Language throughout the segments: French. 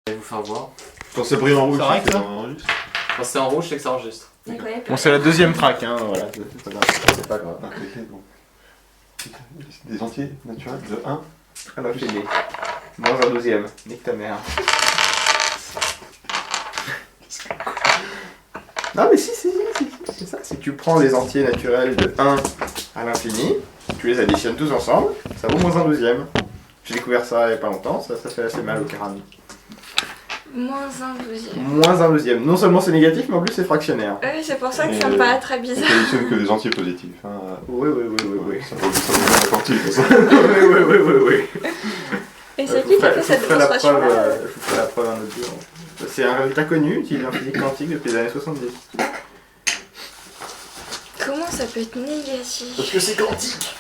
Je vais vous faire voir. Quand c'est brille en rouge, C'est vrai que ça enregistre. Quand c'est en rouge, c'est que ça enregistre. Bon, c'est la deuxième track, hein, voilà. C'est pas grave. Des entiers naturels de 1 à l'infini. Moins un 12e. Nique ta mère. Non mais si, c'est ça. Si tu prends les entiers naturels de 1 à l'infini, tu les additionnes tous ensemble, ça vaut moins un 12e. J'ai découvert ça il y a pas longtemps, ça fait assez mal au carami. Moins un 12e. Moins un 12e. Non seulement c'est négatif, mais en plus c'est fractionnaire. Oui, c'est pour ça que ça me paraît très On bizarre. collectionne que des entiers positifs. Hein. Oui. Ça vaut la partie, ça. oui. Et c'est qui a fait cette démonstration là Je vous ferai la preuve un autre jour. C'est un résultat connu, utilisé en physique quantique depuis les années 70. Comment ça peut être négatif? Parce que c'est quantique.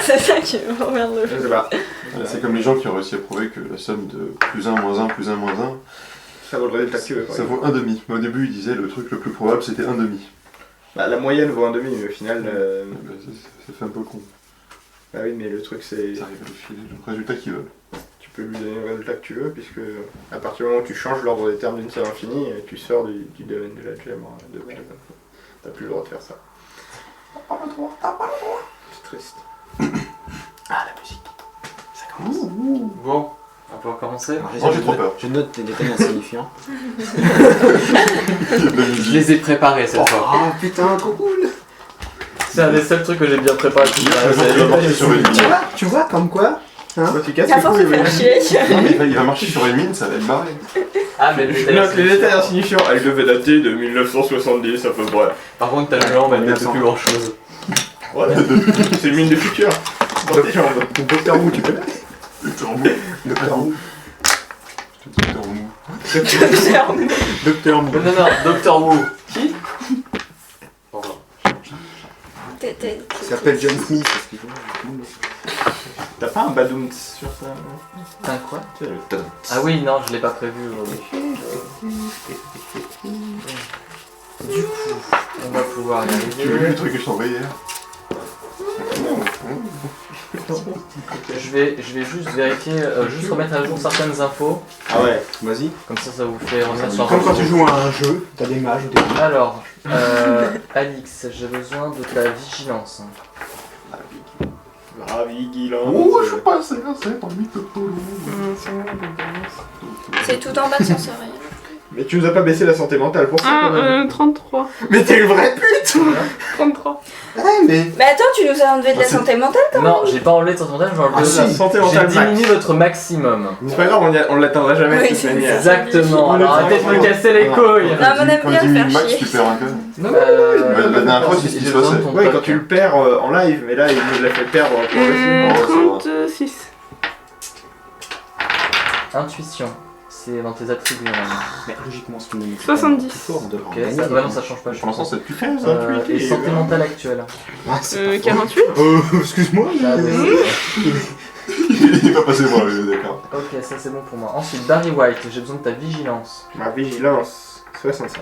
C'est ça qui m'emmerde le Je jeu. sais pas. C'est comme les gens qui ont réussi à prouver que la somme de plus 1, moins 1, plus 1, moins 1, Ça vaut le résultat que tu veux. ça vaut 1 demi. Mais au début, ils disaient le truc le plus probable c'était 1 demi. Bah, la moyenne vaut un demi, mais au final. Ça fait un peu con. Bah oui, mais le truc c'est. Ils arrivent à lui filer le résultat qu'ils veulent. Tu peux lui donner le résultat que tu veux, puisque à partir du moment où tu changes l'ordre des termes d'une série infinie, tu sors du domaine de l'algèbre de base. T'as plus le droit de faire ça. T'as pas le droit. C'est triste. Ah, la musique. Ça commence. Bon, on va pouvoir commencer. Oh, j'ai trop peur. Je note les détails insignifiants. Je les ai préparés cette fois. Oh putain, trop cool! C'est un des seuls trucs que j'ai bien préparé. Il va marcher sur une mine. Tu vois, comme quoi? Toi, tu casses À les force de couilles, faire oui. chier. Non, mais il va marcher sur une mine, ça va être barré. Ah, mais Je note les détails insignifiants. Elle devait dater de 1970 à peu près. Par contre, ta jambe, elle date de plus grand chose. Voilà. C'est une mine de futur. Dans tes jambes. Docteur Who, tu connais? Docteur Mou. Docteur Who. Docteur Mou. Docteur Who. Non, Docteur Who. Qui? Pardon. Il s'appelle John Smith, excuse-moi. T'as pas un badoum sur ça? T'as quoi? Tu sais, le tum. Ah oui, non, je l'ai pas prévu aujourd'hui. Du coup, on va pouvoir y Tu veux arriver. le truc que je t'ai envoyé hier? Je vais juste vérifier, juste remettre à jour certaines infos. Ah ouais. Vas-y. Comme ça vous fait revenir sur Comme quand tu joues à un jeu, t'as des mages ou des trucs. Alors, Alix, j'ai besoin de ta vigilance. La vigilance. Oh, je suis passé par le mythe. C'est tout en bas de son sérieux. Mais tu nous as pas baissé la santé mentale pour ça quand même. 33. Mais t'es une vraie pute! 33. mais... Mais attends, tu nous as enlevé de la santé mentale quand même? Non, j'ai pas enlevé de santé mentale, j'ai enlevé Ah, si, La santé J'ai mentale max. diminué votre maximum. C'est pas grave, on l'atteindra jamais de Oui, toute c'est manière. Exactement, alors arrêtez de me casser les couilles. Non, mais on aime Quand bien tu le dis faire max, chier. tu perds un cœur. Non, La dernière fois, c'est ce qui se passait. Ouais, quand tu le perds en live, mais là il nous l'a fait perdre progressivement. 36. Intuition, c'est dans tes attributs normalement. Mais logiquement, si tu me donnes 70. plus fort, on devrait en Ok, gagner. ça, ouais, non, ça change pas. je Pour l'instant, pense. c'est plus 13, Euh, 28 et santé mentale actuelle. Ah, c'est pas fort. 48. Excuse-moi, Ça a baissé. Il est pas passé par lui, d'accord. Ok, ça c'est bon pour moi. Ensuite, Barry White, j'ai besoin de ta vigilance. ma vigilance, 65.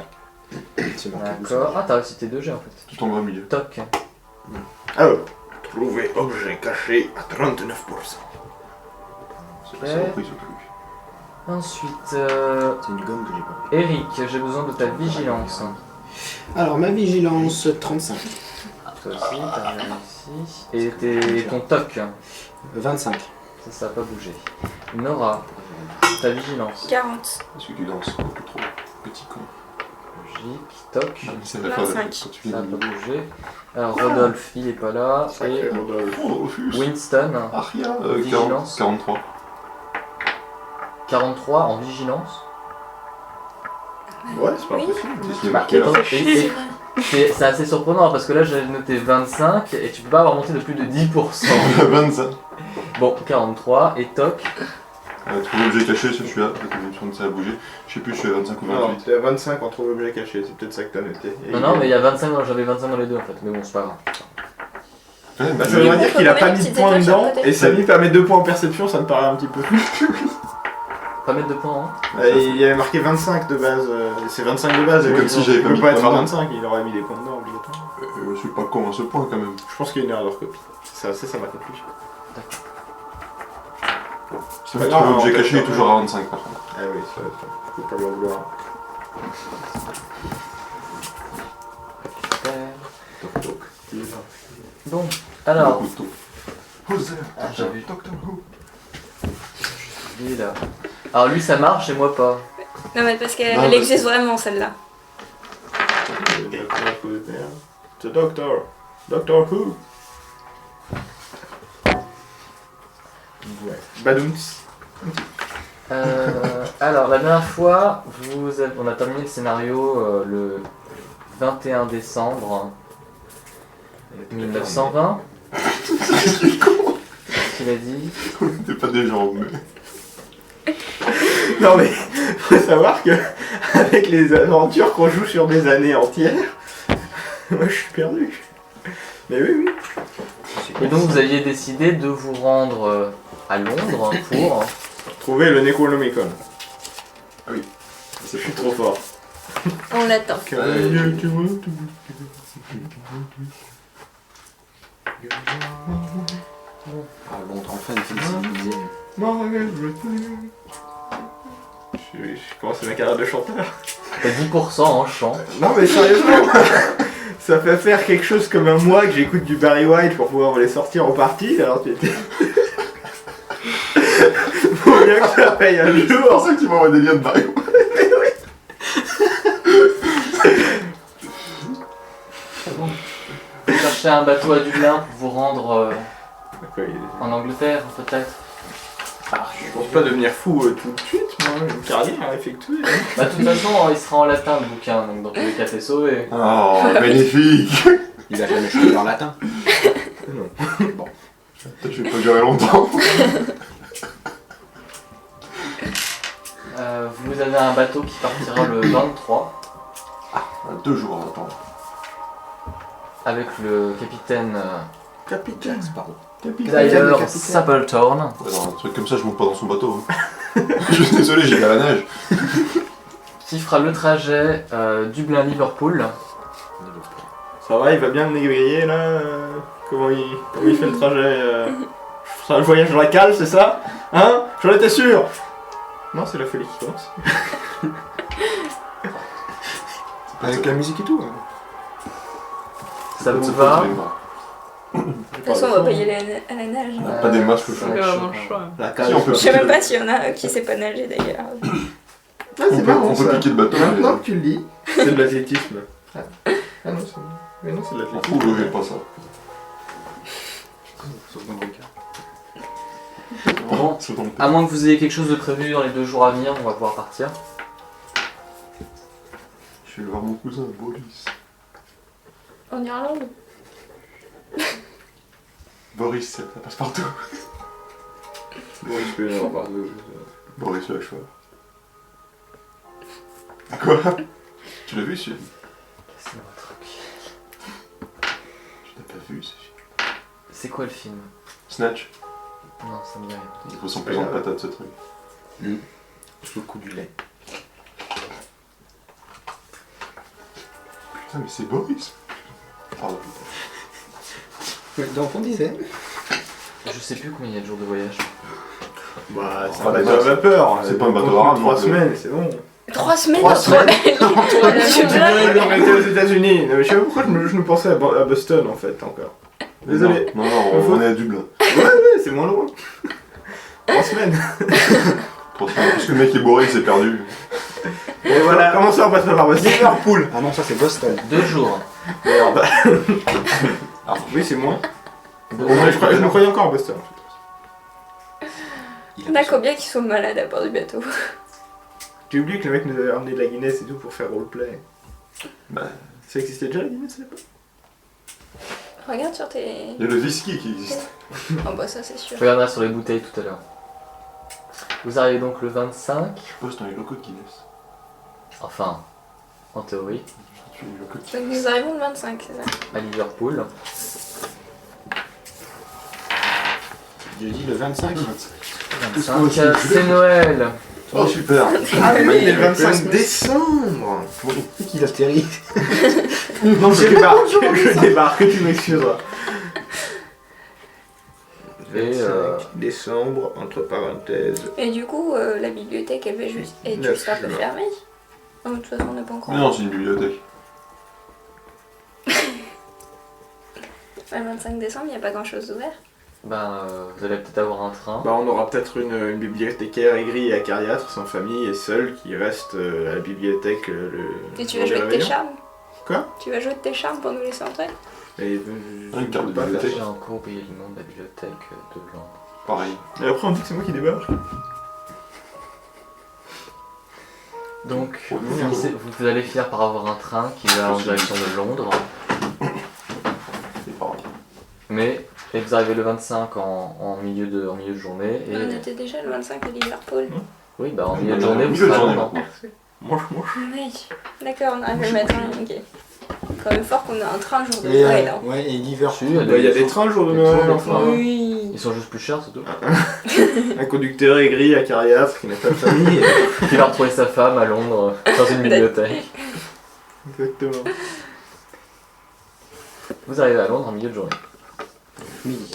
C'est marqué D'accord. Ah, t'as réussi tes 2G en fait. Tout tombe au milieu. Toc. Alors, trouver objet caché à 39%. C'est pas repris ce truc. Ensuite, C'est une gomme que j'ai pas. Eric, j'ai besoin de ta vigilance. Alors, ma vigilance, 35. Toi aussi, t'as réussi. Et ton toc, 25. ça a pas bougé. Nora, ta vigilance. 40. Parce que tu danses beaucoup trop. Petit con. Logique, toc, Ça va faire 25. quand tu ça a viens pas de bougé. Alors Rodolphe, il est pas là. Sacré Et Rodolphe. Oh, refuse. Winston, Aria, Vigilance. 43. 43 en vigilance. Ouais, c'est pas Oui. impossible. C'est ce qui est marqué là. C'est assez surprenant parce que là j'avais noté 25 et tu peux pas avoir monté de plus de 10%. 25. Bon, 43 et toc. Trouver objet caché, c'est celui-là. Ça a bougé. Je sais plus, je suis à 25 ou Non, 28. t'es à 25 en trouve objet caché, c'est peut-être ça que t'as noté. Et Non, mais il y a 25, j'avais 25 dans les deux en fait, mais bon, c'est pas grave. Ouais, Bah, ça mais- veut dire qu'il a Faut pas mettre mis les de points petites étoiles dedans, sur le côté. et Samy permet 2 points en perception, ça me paraît un petit peu. Pas mettre de points, hein. Il y avait marqué 25 de base, c'est 25 de base, C'est et comme oui, si j'avais il pas peut mis pas de être à points 25, il aurait mis des points dedans obligatoirement. Je suis pas con à ce point quand même. Je pense qu'il y a une erreur d'orthographe. C'est ça ma conclusion. C'est pas vrai que grave, trouver objet en fait, caché est quand toujours à 25 par contre. Ah oui, ça, faut pas lui en vouloir. Toc toc. Bon, alors, Le couteau. Who's there? Ah, j'ai vu. Doctor Who. lui là. Alors lui ça marche et moi pas. Non, mais parce Non, qu'elle parce- existe vraiment celle-là. The Doctor. Doctor Who. Ouais. Badooms. Alors la dernière fois, on a terminé le scénario le 21 décembre 1920. Qu'est-ce qu'il a dit? T'es pas des jambes, mais. Non mais, faut savoir que avec les aventures qu'on joue sur des années entières, moi je suis perdu. Mais oui, oui. Et donc vous aviez décidé de vous rendre à Londres pour... Trouver le Necronomicon. Ah oui. Je suis trop fort. On l'attend. Ah bon, enfin une sensibilisée. Je commence ma carrière de chanteur. T'as 10% en chant. Non mais sérieusement, ça fait faire quelque chose comme un mois que j'écoute du Barry White pour pouvoir les sortir en partie, alors tu étais... Faut bien que ça paye un C'est pour jour. ça que tu m'envoies des liens de Barry. Vous cherchez un bateau à Dublin pour vous rendre en Angleterre peut-être. Je pense pas devenir fou tout de suite, moi, j'ai une carrière à effectuer. Bah de toute façon il sera en latin le bouquin, donc dans tous les cas t'es sauvé. Oh, magnifique. Il a jamais chanté en latin. Peut-être que je vais pas durer longtemps. Vous avez un bateau qui partira le 23 2 jours en attendant. avec le capitaine Capitaine, Pardon. Tyler Stapleton. Ouais, dans un truc comme ça, je monte pas dans son bateau. Hein. Je suis désolé, j'ai pas la nage. Qui fera le trajet Dublin-Liverpool. ça va, il va bien le négrier là comment il fait le trajet Ce sera le voyage dans la cale, c'est ça? Hein? J'en étais sûr. Non, c'est la folie qui commence. Avec la musique et tout. Hein. Ça vous va? De toute façon, on va payer à la nage. On a pas des masques au c'est fond. vraiment le choix. La Si, cale, on peut Je sais même pas s'il y en a qui sait pas nager d'ailleurs. Ah, On c'est peut, marrant on peut ça. piquer le bateau. Maintenant que tu le dis, c'est de l'athlétisme. Ah non, c'est... Mais non, c'est de l'athlétisme. Ouh, j'ai pas ça. Sauf dans le cas. Bon, C'est dans le à moins que vous ayez quelque chose de prévu dans les 2 jours à venir, on va pouvoir partir. Je vais voir mon cousin, Boris. En Irlande? Boris, ça passe partout. Bon, je peux y en avoir deux. Boris le hachoir. Quoi? Tu l'as vu ce film? Laissez-moi tranquille. Tu l'as pas vu ce film? C'est quoi le film? Snatch. Non, ça me dit rien. Il faut son pesant de patate ce truc. Sous le coup du lait. Putain, mais c'est Boris. Pardon. Donc on disait. Je sais plus combien il y a de jours de voyage. Bah, c'est Ah, un bateau bah, à vapeur. c'est pas un bateau à rame, 3 non plus. semaines, c'est bon. 3 semaines 3 entre semaines. les On était aux États-Unis. Non, mais je sais pas pourquoi je nous pensais à Boston en fait encore. Désolé. Non, non, on est à Dublin. Ouais, c'est moins loin. 3 semaines. 3 semaines. Parce que le mec est bourré, il s'est perdu. Et voilà. Comment ça on passe par Boston? Liverpool. Ah non, ça c'est Boston. 2 jours. Merde. Oui, c'est moins. Deux Ouais, jours. je me croyais encore à Boston. Il y en a combien qui sont malades à bord du bateau? Tu oublies que le mec nous avait ramené de la Guinness et tout pour faire roleplay. Bah, Ça existait déjà la Guinness à l'époque? Regarde sur tes... il y a le whisky qui existe. Oh bah ça c'est sûr. Je regarderai sur les bouteilles tout à l'heure. Vous arrivez donc le 25, Je poste dans les locaux de Guinness. enfin, en théorie, Je suis les locaux de Guinness. Donc nous arrivons le 25, c'est ça? à Liverpool. Je dis le 25. 25, c'est Noël. Oh, super. Ah oui, il est le le 25 décembre. C'est qui l'astérie? Non, je débarque, tu m'excuseras. Et 25 décembre, entre parenthèses. Et du coup, la bibliothèque, elle va juste être 9 juste un peu juin. fermée. Oh, de toute façon, on n'est pas encore. Mais non, c'est une bibliothèque. Le 25 décembre, il n'y a pas grand chose d'ouvert. vous allez peut-être avoir un train. Bah, on aura peut-être une bibliothécaire aigrie et acariâtre, sans famille et seule, qui reste à la bibliothèque Et tu jour vas des jouer de tes réveillons. charmes. Quoi? Tu vas jouer de tes charmes pour nous laisser entrer. Et, Une carte de pas faire bibliothèque. J'ai encore oublié le nom de la bibliothèque de Londres. Pareil. ça. Et après, on dit que c'est moi qui débarque. Donc, vous allez finir par avoir un train qui va en direction de Londres. C'est pareil. Mais et vous arrivez le 25 en milieu de journée. Et, On était déjà le 25 à Liverpool. oui, en milieu de journée, vous Milieu de serez à journée, Londres. Mange. Oui. D'accord, on arrive le matin. Ok. Quand même fort qu'on a un train jour de Et, Noël. Hein. ouais, et Liverpool. Si, il y a Bah, il y a des trains le jour de Il y a toujours Noël, des enfin. trains. Oui. Ils sont juste plus chers, surtout. Un conducteur aigri, acariâtre, qui n'a pas de famille. Qui va retrouver sa femme à Londres, dans une bibliothèque. Exactement. Vous arrivez à Londres en milieu de journée. Midi.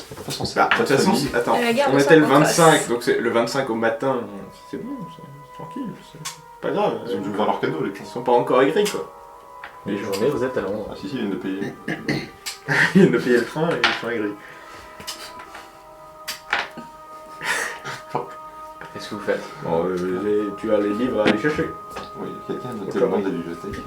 Bah, de toute façon, attends, À la gare, on on était le s'en passe. 25, donc c'est le 25 au matin, c'est bon, c'est tranquille, c'est pas grave. Ils ont dû ouvrir leur cadeau, les Ils gens. sont pas encore aigris, quoi. Milieu de journée, vous êtes à Londres. Ah si, ils viennent de payer. Ils viennent de payer le train et ils sont aigris. Qu'est-ce que vous faites? Bon, tu as les livres à aller chercher. Oui, quelqu'un a noté le nom de la bibliothèque.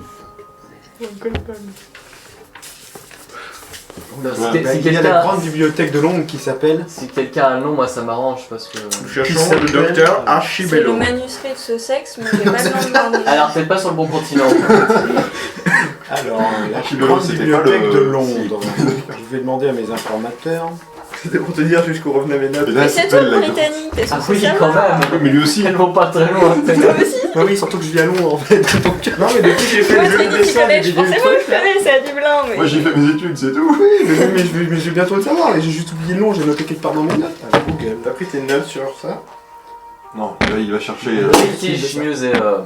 Non, si, Ouais. quel- Bah, si il y a la quelqu'un grande bibliothèque de Londres qui s'appelle. si quelqu'un a le nom, moi ça m'arrange parce que. Nous Qui cherchons s'appelle- le docteur C'est le Archibello. manuscrit de ce sexe, mais j'ai pas le nom de l'ordre. Alors peut-être pas sur le bon continent. Alors, la Archibello, grande c'était bibliothèque pas le- de Londres. Je vais demander à mes informateurs. C'était pour te dire jusqu'où revenaient mes notes. Et là, Mais c'est c'est toi elle, le la britannique, est-ce Ah que oui, c'est quand ça même. Mais lui aussi. Elles vont pas très loin. Toi aussi. Ah oui, surtout que je vis à Londres en fait. Donc, Non, mais depuis que j'ai fait Moi, le jeu tu de dis que tu dessin connais, des je pensais vidéos moi, trucs, je connais, c'est à Dublin, mais. Moi j'ai fait mes études, c'est tout. mais je vais bientôt le savoir. Et j'ai juste oublié le nom, j'ai noté quelque part dans mes notes. Ah, Google. T'as pris tes notes sur ça? Non, là il va chercher. British Museum.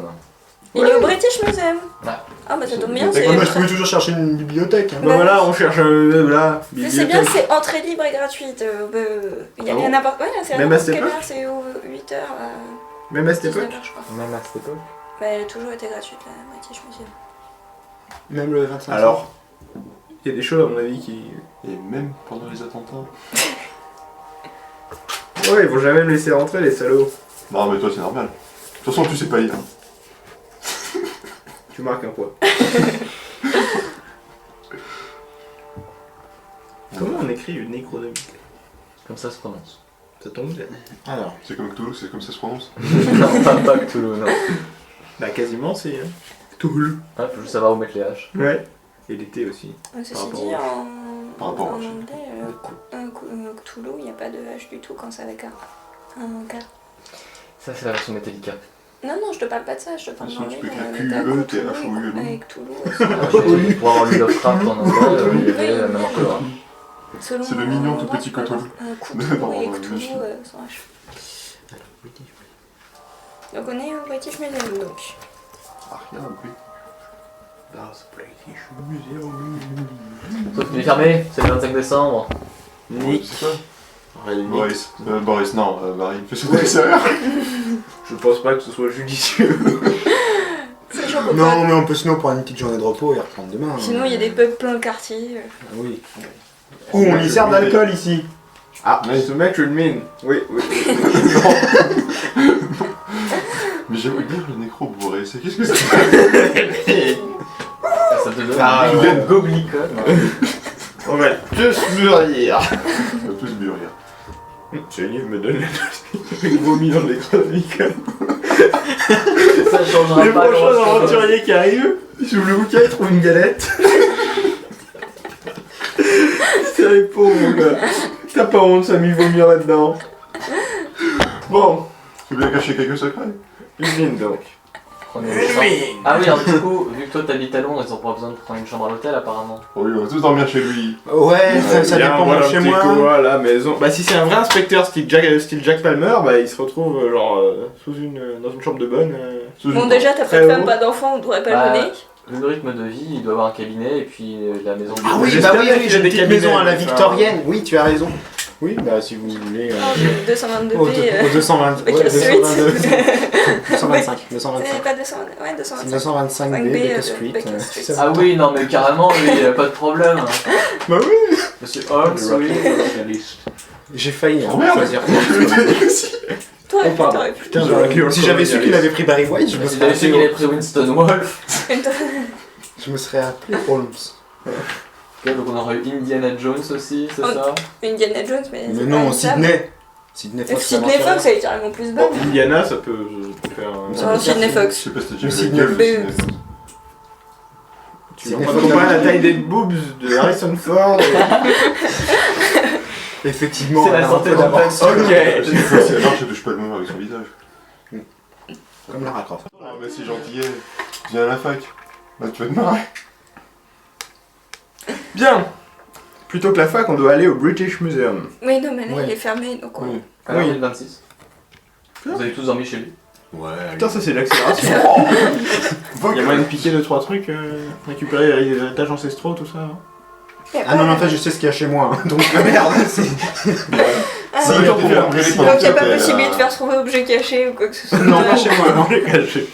Il est au British Museum. Ouais. Ah bah ça tombe bien, Ouais, c'est. Ouais, moi je pouvais toujours chercher une bibliothèque. Hein. Bah voilà, on cherche là, Mais c'est bien, bibliothèque. c'est entrée libre et gratuite. Il y a Ah bon n'importe. Ouais, c'est Même à n'importe cette quelle époque heure, c'est au 8h à Même à cette 19h, époque. je crois. Même à cette époque. Mais elle a toujours été gratuite, la British Museum. Même le 25. Alors, il y a des choses à mon avis qui... Et même pendant les attentats. Ouais, ils vont jamais me laisser rentrer, les salauds. Non, mais toi c'est normal. De toute façon, tu sais pas lire. Tu marques un point. Comment on écrit une nécronomie? Comme ça se prononce. Ça tombe bien. Alors, C'est comme Cthulhu, c'est comme ça se prononce. Non, pas Cthulhu, non. Bah quasiment, c'est... Toul. Ah, faut juste savoir où mettre les haches. Ouais. Et l'été aussi. Ceci rapport dit, Par rapport en au- anglais, Cthulhu, il n'y a pas de H du tout quand c'est avec un K. Ça, c'est la version Metallica. Non, non, je te parle pas de ça, je te parle De toute façon, tu peux d'anglais. écrire t'as QE, Cthulhu THOULU. avec Cthulhu. Pour avoir lu Lovecraft en anglais, il y avait la même orthographe. Selon C'est le mignon tout l'endroit, petit tu peux Cthulhu. avoir Cthulhu Dans et le Cthulhu machine. sans H. Donc on est au British Museum donc. Ah, rien, oui. Das British Museum. Sauf qu'il est fermé, c'est le 25 décembre. Nick. C'est quoi Boris, non, Marie, fais ce que ça. Je pense pas que ce soit judicieux. Sachant qu'on peut- non, mais on peut sinon prendre une petite journée de repos et reprendre demain. hein. Sinon il y a des pubs plein le quartier. Ah oui. Oh, on y sert d'alcool ici. Ah, ce mec, je le mine. Oui, oui. Mais j'aimerais bien le nécro bourré, c'est qu'est-ce que c'est? Ça te donne Ah, une ouais. goblicone. On va tous mûrir. On va tous mûrir. C'est une me donne la note avec vomi dans l'économique. Ça changera Les pas prochains grand-chose. aventuriers qui arrivent, ils ouvrent le bouquin, ils trouvent une galette. C'est les pauvres, mon gars. T'as pas honte, ça a mis vomir là-dedans. Bon, Tu veux bien cacher quelques secrets? une mine donc. Prenez une chambre. Ah oui, alors du coup, vu que toi t'habites à Londres, ils ont pas besoin de prendre une chambre à l'hôtel apparemment. Oh oui, on va tous dormir chez lui. Ouais, ça Viens dépend voir de un chez petit moi. coup à la maison. Bah si c'est un vrai inspecteur style Jack Palmer, bah il se retrouve genre dans une chambre de bonne. Bon déjà t'as Très pas de femme, haut. pas d'enfant, on devrait pas Bah, le donner. Vu le rythme de vie, il doit avoir un cabinet et puis la maison. Ah oui, J'espère bah oui, bien oui, qu'il j'ai a une des petite cabinets, maison à la enfin. victorienne. Oui, tu as raison. Oui, bah si vous voulez. Oh, le 222B. Au 220. Baker Ouais, Street. 225. C'est 225. pas 200, ouais, 225. 225 B, 5B, Baker de Street. Baker Street. ça Ah va. oui, non mais carrément, lui, pas de problème. Bah oui. Monsieur Holmes, oui. J'ai failli Oh, merde. choisir. Toi, Oh, pardon. t'aurais pu. Putain, si j'avais su qu'il avait pris Barry White, je me Si serais t'avais su qu'il avait pris Winston Wolfe. Je me serais appelé Holmes. Ok, donc on aurait eu Indiana Jones aussi, c'est Oh. ça? Indiana Jones, mais. Mais c'est non, pas ça. Sydney. Sydney Fox. ça Sydney marcherait. Fox, elle est carrément plus bas. Indiana, ça peut faire. Non, Sydney Je Fox. sais pas si t'as Le déjà vu Sydney la gueule de Fox. Sydney Fox. Tu On n'es va pas comparer la taille des boobs de Harrison Ford. Effectivement. C'est la elle a un santé peu d'avance. d'avance. Ok. Si elle marche, elle touche pas le mur avec son visage. Comme Lara Croft. Ah, mais c'est gentillet. Viens à la fac. Là, tu vas te marrer. Bien. Plutôt que la fac, on doit aller au British Museum. Oui, non, mais là, Ouais. il est fermé, donc on. Oui. Alors, Oui. on est le 26. Vous avez tous dormi chez lui. Ouais. Putain, ça c'est de l'accélération. Il y a moyen de piquer 2-3 trucs, récupérer les héritages ancestraux, tout ça. Hein. Ah non, mais en fait, je sais ce qu'il y a chez moi. Donc, merde. Ah, Ça oui. va te faire brûler pendant Donc, il n'y a que pas t'es, possibilité de faire trouver objet caché ou quoi que ce soit. Non, pas chez moi, non, les caché.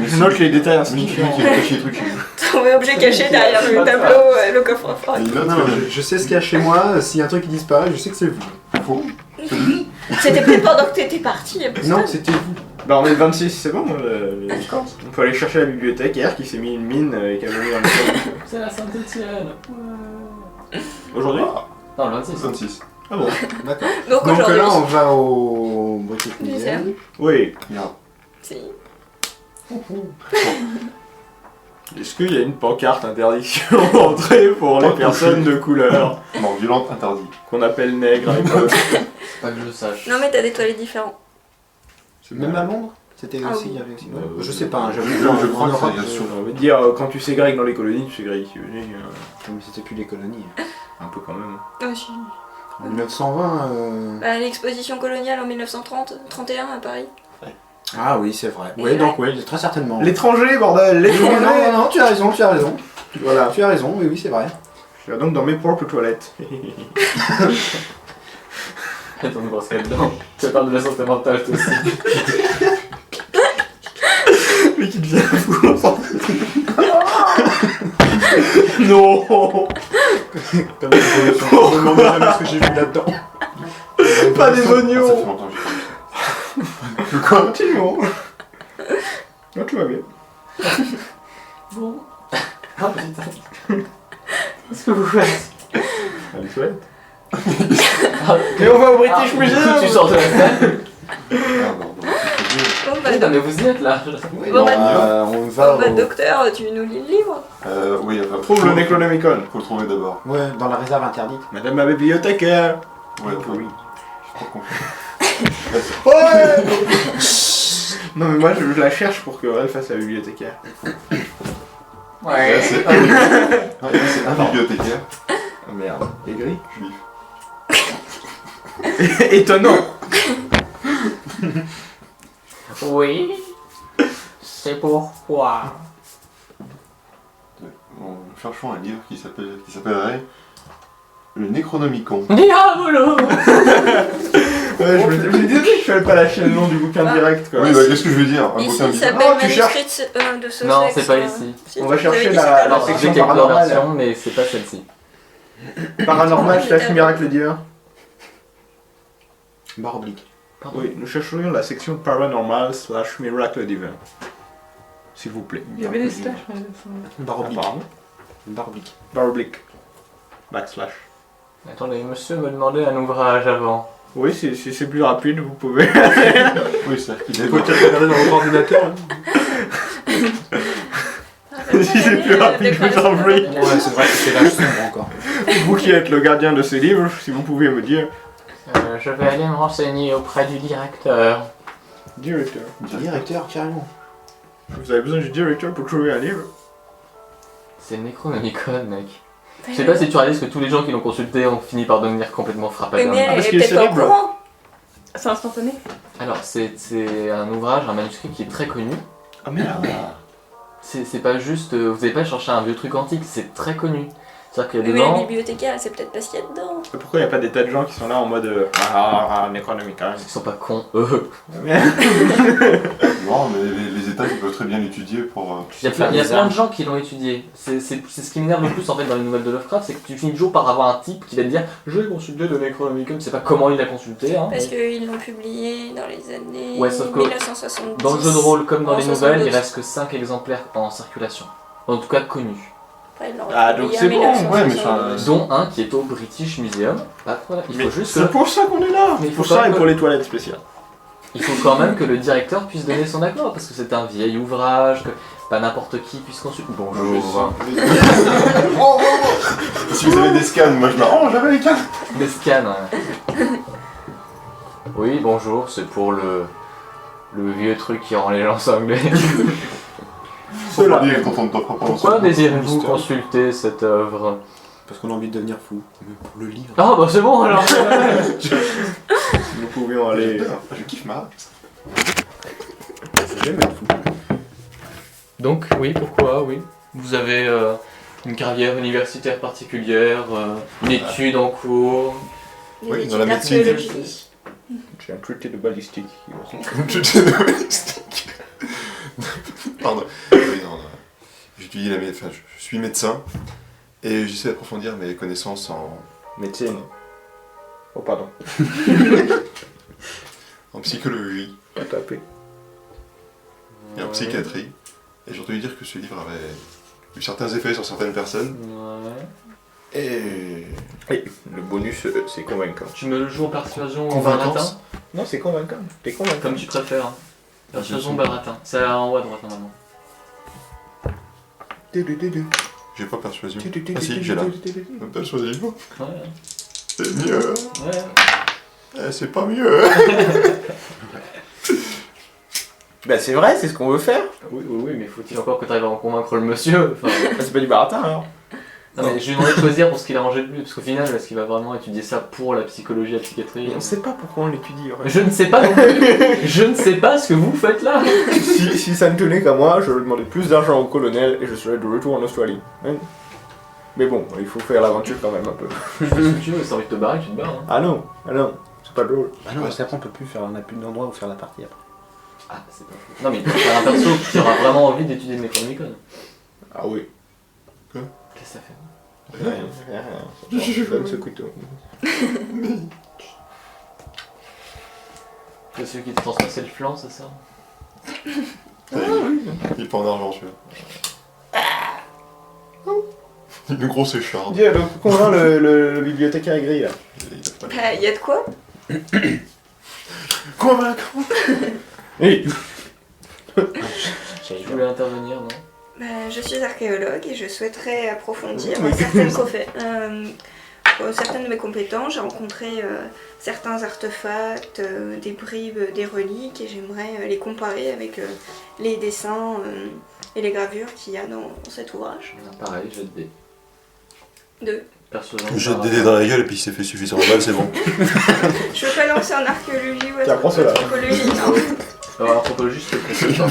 Je note les détails Mais insignifiants. qui a caché les trucs chez nous. Trouver objet caché derrière le tableau, le coffre-fort. Il note Non, je sais ce qu'il y a chez moi. S'il y a un truc qui disparaît, je sais que c'est vous. Faux. C'était peut-être pendant que t'étais parti. Non, c'était vous. Bah, on est le 26, c'est bon. On peut aller chercher la bibliothécaire qui s'est mis une mine et qui a venu dans le C'est la Saint-Étienne. Aujourd'hui Non, le 26. 26. Ah bon. D'accord. Donc Donc aujourd'hui. là, on va au British Museum. Museum. Oui. Regarde. Si. Est-ce qu'il y a une pancarte interdiction d'entrée pour les personnes de couleur Mort violente interdit. qu'on appelle nègres à l'époque? Pas que je sache. Non, mais t'as des toilettes différents. Même à Londres C'était Ah aussi, oui. il y avait aussi. Euh, Je sais pas, hein, j'avoue. je crois en que Europe, c'est bien sûr. On veut dire, quand tu sais grec dans les colonies, tu sais grec. mais c'était plus les colonies. Un peu quand même. Ah, si. En 1920. Bah, l'exposition coloniale en 1931 à Paris. Ah oui, c'est vrai. Et Oui, ouais. donc oui, très certainement. L'étranger, bordel, Non, l'étranger. non, non, tu as raison, tu as raison. Voilà. Tu as raison, oui, oui, c'est vrai. Je vais donc dans mes propres toilettes. Attends, on va se mettre dedans. Tu parles de la santé mentale, toi aussi. Mais qui devient fou. Non. Comme je me demande même ce que j'ai vu là-dedans. Pas des Ça fait oignons. longtemps que j'ai pas vu ça. Continuons. Non, tout va bien. Bon. Ah putain. Qu'est-ce que vous faites? Allez, toilettes. Ah, Et on va au ah, British du coup, Museum. tu sors de la salle. Merde, non, non, c'est Bon, bah, Oui, non, mais vous y êtes là. Oui, Bon, non, bah, on va bon, bah, au... docteur, tu nous lis le livre. oui, enfin, Trouve le Necronomicon. Faut le trouver d'abord. Ouais, dans la réserve interdite. Madame ma bibliothécaire. Ouais, Oui. Je suis trop confiant. Ouais. Non mais moi je la cherche pour qu'elle fasse la bibliothécaire. Ouais. Là, c'est un, ouais, c'est un bibliothécaire Ah merde, aigri. juif. Étonnant. Oui. C'est pourquoi. En cherchant un livre qui s'appellerait Le Necronomicon. Diabolo. Ouais, je me disais que je fallait pas lâcher le nom du bouquin Ah. direct quoi. Oui, bah qu'est-ce que je veux dire? Un Ici, bouquin il bizarre. s'appelle Oh, tu Manuscrit de Sussex. Non, c'est pas ici. Si, On tu va nous chercher avais dit la- ça. la Alors, j'ai section quelques paranormale. versions, mais c'est pas celle-ci. Paranormal slash miracle divin. Barre oblique. Oui, nous chercherions la section paranormal slash miracle divin. S'il vous plaît. Il y avait des slash. Barre oblique. Apparemment. Barre oblique. Barre oblique. Backslash. Attendez, monsieur me demandait un ouvrage avant. Oui, c'est plus rapide, vous pouvez. Oui, c'est qu'il est. Faut peut-être regarder dans votre ordinateur. hein. Si c'est plus rapide, je vous en prie. Ouais, c'est vrai que c'est là, sombre encore. Vous qui êtes le gardien de ces livres, si vous pouvez me dire. Je vais aller me renseigner auprès du directeur. Directeur. Directeur, carrément. Vous avez besoin du directeur pour trouver un livre? C'est le Necronomicon, mec. Je sais pas si tu réalises que tous les gens qui l'ont consulté ont fini par devenir complètement Oui, frappadins. mais parce elle est qu'il est peut-être pas au célèbre. courant. C'est instantané. Alors, c'est un ouvrage, un manuscrit qui est très connu. Ah merde. C'est pas juste, vous n'avez pas cherché un vieux truc antique, c'est très connu. C'est-à-dire qu'il y a Mais des les gens bibliothécaires, c'est peut-être parce qu'il y a dedans. Pourquoi il n'y a pas des tas de gens qui sont là en mode Necronomicon? qui sont pas cons, eux. Non, mais les États ils peuvent très bien l'étudier pour. Il y a plein de gens qui l'ont étudié. C'est ce qui m'énerve le plus en fait dans les nouvelles de Lovecraft, c'est que tu finis toujours par avoir un type qui va te dire j'ai consulté le Necronomicon, tu sais pas comment il l'a consulté. Hein, Parce qu'ils l'ont publié dans les années Ouais, sauf que 1970. dans le jeu de rôle comme dans en les nouvelles, il 72. reste que 5 exemplaires en circulation. En tout cas connus. Après, ils l'ont Ah, donc republié c'est en bon, 1972. Dont un qui est au British Museum. Bah, voilà, il faut juste que- C'est pour ça qu'on est là. Mais il faut Pour ça pas et que- pour les toilettes spéciales. Il faut quand même que le directeur puisse donner son accord, parce que c'est un vieil ouvrage, que pas n'importe qui puisse consulter. Bonjour. Si vous avez des scans, moi je m'arrange avec les scans. Des scans. Ouais. Oui, bonjour, c'est pour le vieux truc qui rend les gens cinglés. Faut dire quand on ne t'offre pas Pourquoi désirez-vous mystère. consulter cette œuvre? Parce qu'on a envie de devenir fou. Mais pour le livre. Ah bah c'est bon alors. Nous pouvions aller. Je kiffe ma race. J'aime être fou. Donc oui, pourquoi, oui. Vous avez une carrière universitaire particulière, une étude en cours. Des Oui, études dans la médecine. d'archéologie. J'ai un traité de balistique. Je te domestique. Pardon. Oui, non. J'étudie la médecine. Enfin, je suis médecin et j'essaie d'approfondir mes connaissances en Médecine. Oh, pardon. psychologie Pas tapé. et en psychiatrie. Et j'ai entendu dire que ce livre avait eu certains effets sur certaines personnes. Ouais. Et. Et le bonus, c'est convaincant. Tu me le joues en persuasion ou baratin? Convaincance. Non, c'est convaincant. T'es convaincant. Comme tu préfères. Persuasion baratin. C'est en haut à droite normalement. J'ai pas persuasion. Ah si, j'ai là. Persuasion. Ouais. C'est mieux. Ouais. C'est pas mieux. Bah, c'est vrai, c'est ce qu'on veut faire. Oui, mais faut-il encore que tu arrives à en convaincre le monsieur? Enfin, Bah, c'est pas du baratin alors. non, mais je lui ai demandé de choisir pour ce qu'il a rangé de plus, parce qu'au final, est-ce qu'il va vraiment étudier ça pour la psychologie, la psychiatrie? On sait pas pourquoi on l'étudie. En fait. Je ne sais pas non plus. Je ne sais pas ce que vous faites là. si ça ne tenait qu'à moi, je demandais plus d'argent au colonel et je serais de retour en Australie. Hein. Mais bon, il faut faire l'aventure quand même un peu. Fais ce que tu veux, si t'as envie de te barrer, tu te barres. Hein. Ah non, c'est pas drôle. Bah non, parce qu'après on peut plus faire, on n'a plus d'endroit où faire la partie après. Ah, c'est pas fou. Non, mais il faut faire un perso qui aura vraiment envie d'étudier le Necronomicon. Ah oui. Qu'est-ce que ça fait? Rien. Je donne ce couteau. C'est celui qui te transpassait le flanc, c'est ça? Il est pas en argent celui-là. Une grosse écharde. Dis, donc convainc le bibliothécaire aigri là. Bah, il y a de quoi? Convaincant. Oui. Tu voulais intervenir, non? Bah, je suis archéologue et je souhaiterais approfondir certaines de mes compétences. J'ai rencontré certains artefacts, des bribes, des reliques et j'aimerais les comparer avec les dessins et les gravures qu'il y a dans cet ouvrage. Pareil, jet de dés. 2. Persuasion. Je jette des dés dans la gueule et puis il s'est fait suffisamment mal, c'est bon. Je veux pas lancer en archéologie ou Tiens, prends cela. anthropologie, non. Alors, anthropologie, je te conseille pas.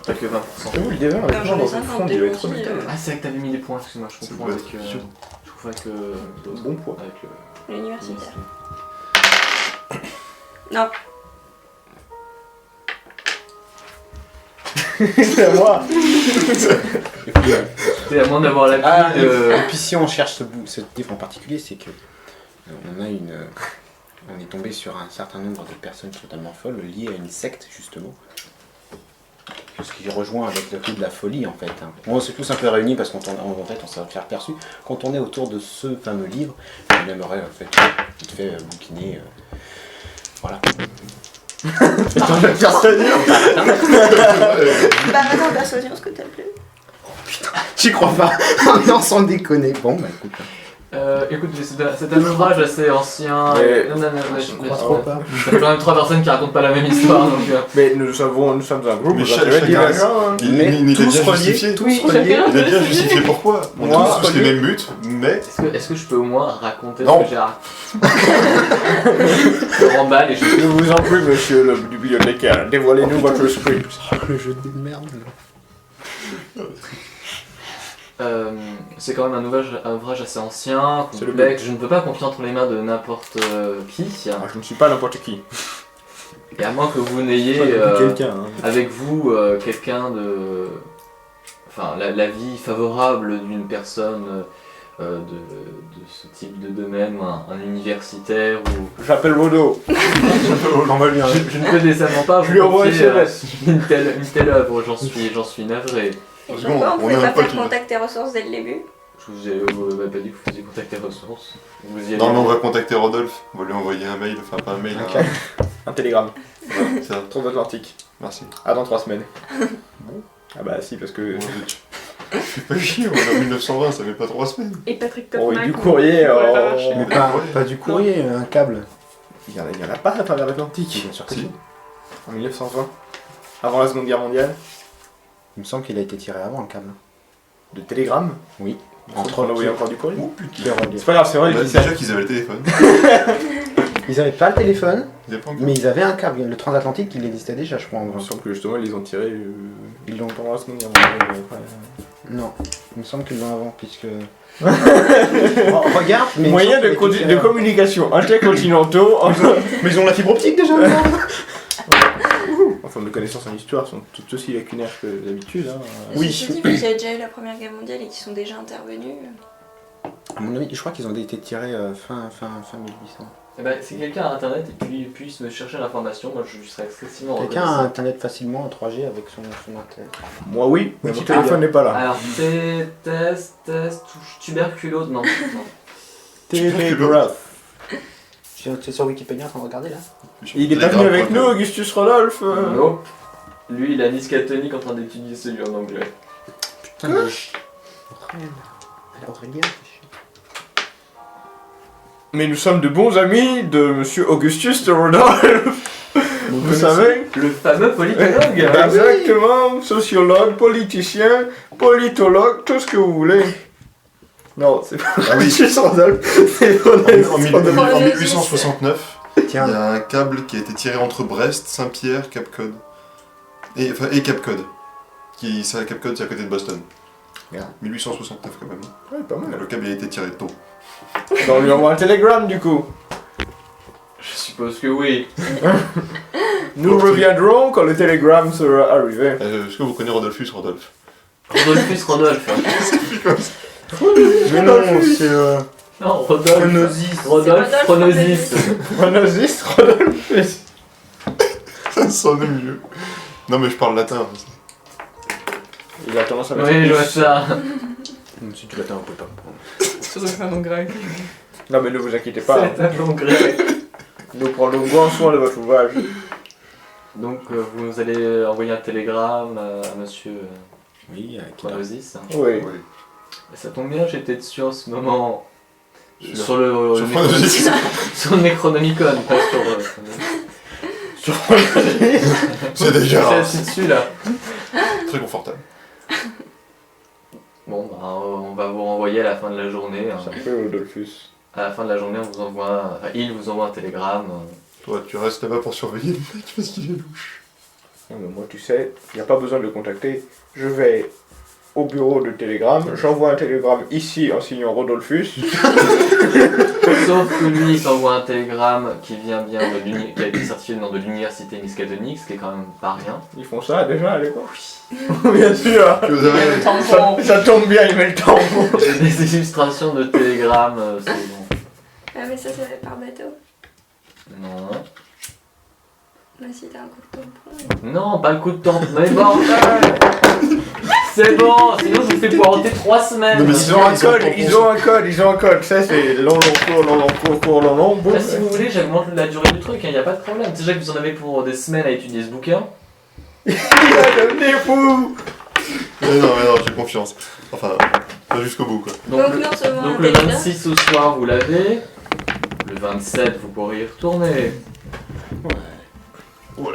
Pas que 20%. J'avoue, le dévin avec Non, moi j'en ai dans une 50 fond, il va être aussi, rebuté. Ah, c'est vrai que t'avais mis des points, excuse-moi, je confonds doit avec. être sûr. Je confonds avec l'autre. Bon poids. Avec le. L'universitaire. Non. C'est à moi. C'est à moins d'avoir la Ah, vie de. et puis si on cherche ce livre en particulier, c'est que on est tombé sur un certain nombre de personnes totalement folles liées à une secte justement. Ce qui rejoint avec le truc de la folie en fait. Hein. On s'est tous un peu réunis parce qu'en fait on s'est fait perçu. Quand on est autour de ce fameux livre, on aimerait en fait vite fait bouquiner. Voilà. Bah, attends, persuasion, ce que t'as plu. J'y crois pas. Non, sans déconner. Bon bah écoute. Écoute, c'est un ouvrage assez ancien. Mais- Non, Je crois trop pas. Il y a quand même 3 personnes qui racontent pas la même histoire, donc. Mais nous sommes un groupe Mais d'intérêts chacun divergents. Hein. Il Mais était tous bien reliés, justifié. tous Oui, reliés. chacun. Il a bien justifié pourquoi. On Moi, a tous les relié. mêmes buts, mais. Est-ce que je peux au moins raconter Non. ce que j'ai raconté? Je remballe et je. Je vous en prie, monsieur le bibliothécaire, dévoilez-nous votre script. Le jeu de merde. c'est quand même un ouvrage assez ancien, C'est le complexe, je ne peux pas confier entre les mains de n'importe qui. Ah, je ne suis pas n'importe qui. Et à moins que vous n'ayez Quelqu'un. Hein. avec vous quelqu'un de... Enfin, la vie favorable d'une personne de ce type de domaine, ou un universitaire, ou... J'appelle Rodo. J'envoie-lui un. Je ne peux décemment pas Je lui vous envoie un confier SMS. une telle œuvre, j'en suis navré. Et Parce pourquoi qu'on- on pouvait on a un pas pote faire qui- contact et ressources dès le début? Je vous ai pas dit que vous faisiez contacter ressources. Vous y allez. Non, mais on va contacter Rodolphe. On va lui envoyer un mail, enfin pas un mail, Ok. Un télégramme. Ouais, ça. Transatlantique. Merci. Ah, dans 3 semaines. Ah bah si, parce que... Fais pas chier, on est en 1920, ça fait pas 3 semaines. Et Patrick Oh, et Topmac. du courrier, on va oh. l'arracher. Mais pas du courrier, un câble. Il y en a pas à travers l'Atlantique. Bien sûr que Si. si. En 1920. Avant la Seconde Guerre mondiale. Il me semble qu'il a été tiré avant le câble. De télégrammes. Oui. Entre on envoyé encore du courrier. Oh putain. C'est pas grave, c'est vrai, Bah, il dit ça. déjà qu'ils avaient le téléphone. Ils avaient pas le téléphone, Ils avaient pas encore. mais ils avaient un câble. Le transatlantique, il existait déjà, je crois. En Il me gros. semble que justement ils les ont tirés Ils l'ont. pendant la Seconde Guerre mondiale. mais après, Non, il me semble qu'ils l'ont avant, puisque. Oh, regarde, mais. Moyen il me semble qu'il a été tiré avant. communication intercontinentaux Mais ils ont la fibre optique déjà. en forme de connaissances en histoire sont tout aussi lacunaires que d'habitude. Hein. Oui. Je me dis, vu qu'il y a déjà eu la Première Guerre mondiale et qu'ils sont déjà intervenus. À mon avis, je crois qu'ils ont été tirés fin 1800. Eh ben, si quelqu'un a internet et puis puisse me chercher l'information, moi je serais excessivement Quelqu'un a reconnaissant. internet facilement en 3G avec son internet. Moi oui, mais mon Wikipédia. téléphone n'est pas là. Alors, test, tuberculose, non. Télégraphe. Tu es sur Wikipédia en train de regarder là? Il est pas venu avec nous, Augustus Rodolphe. Nope. Lui, il a Niskatonic en train d'étudier celui en anglais. Putain, mais... Aurélien, Mais nous sommes de bons amis de Monsieur Augustus de Rodolphe. Vous savez? Le fameux politologue. Exactement, sociologue, politicien, politologue, tout ce que vous voulez. Non, c'est pas Ah oui. Augustus Rodolphe, c'est En, Rodolphe. en 1869, il Tiens. y a un câble qui a été tiré entre Brest, Saint-Pierre, Cap Cod. Et Cap Cod. Cap Cod, c'est à côté de Boston. Merde. 1869 quand même. Ouais, pas mal. Le câble il a été tiré tôt. On lui envoie un télégramme du coup. Je suppose que oui. Nous reviendrons quand le télégramme sera arrivé. Est-ce que vous connaissez Rodolphus Rodolphe Rodolphe. Mais non, c'est Non, Rodolphe. Chronosis. Rodolphe C'est Chronosis. Chronosis Rodolphus. Ça sonne mieux. Non mais je parle latin. Il a tendance à mettre Oui, je vois plus. ça. Si tu l'attends, on peut pas comprendre. Ça doit faire un nom grec. Non mais ne vous inquiétez pas, C'est un nom grec. nous prendrons grand soin de votre ouvrage. Donc, vous allez envoyer un télégramme à monsieur Oui, Chronosis. Oui. Oui. Et ça tombe bien, j'étais dessus en ce moment. Sur- Sur le sur Chronosis. sur le Necronomicon, pas sur. C'est déjà Je suis assis dessus là. très confortable. Bon, bah, on va vous renvoyer à la fin de la journée. Hein. Ça fait Rodolphus. À la fin de la journée, on vous envoie, enfin, il vous envoie un télégramme. Toi, tu restes là-bas pour surveiller le mec parce qu'il est louche. Non, mais moi tu sais, il n'y a pas besoin de le contacter. Je vais au bureau de télégramme, j'envoie un télégramme ici en signant Rodolphus. Sauf que lui, il t'envoie un télégramme qui vient bien qui a été certifié de l'université Miskatonic, ce qui est quand même pas rien. Ils font ça déjà à l'époque. Bien sûr. Que vous avez- Ça tombe bien, il met le temps. J'ai des illustrations de télégrammes, c'est bon. Ah, mais ça fait par bateau. Non. Mais si t'as un coup de tampon. Non, pas le coup de temps. Mais bon, c'est bon, sinon je vous fais poireauter 3 semaines. Non, mais Ils ont un code, ils ont un code. Ça c'est long, boum. Là, si vous voulez, j'augmente la durée du truc, il n'y a pas de problème. Déjà que vous en avez pour des semaines à étudier ce bouquin. Il a devenu fou. Mais non, j'ai confiance. Enfin, pas jusqu'au bout quoi. Donc, non seulement donc un le télégramme. 26 au soir, vous l'avez. Le 27, vous pourrez y retourner.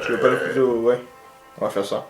Tu veux pas le plutôt, ouais. On va faire ça.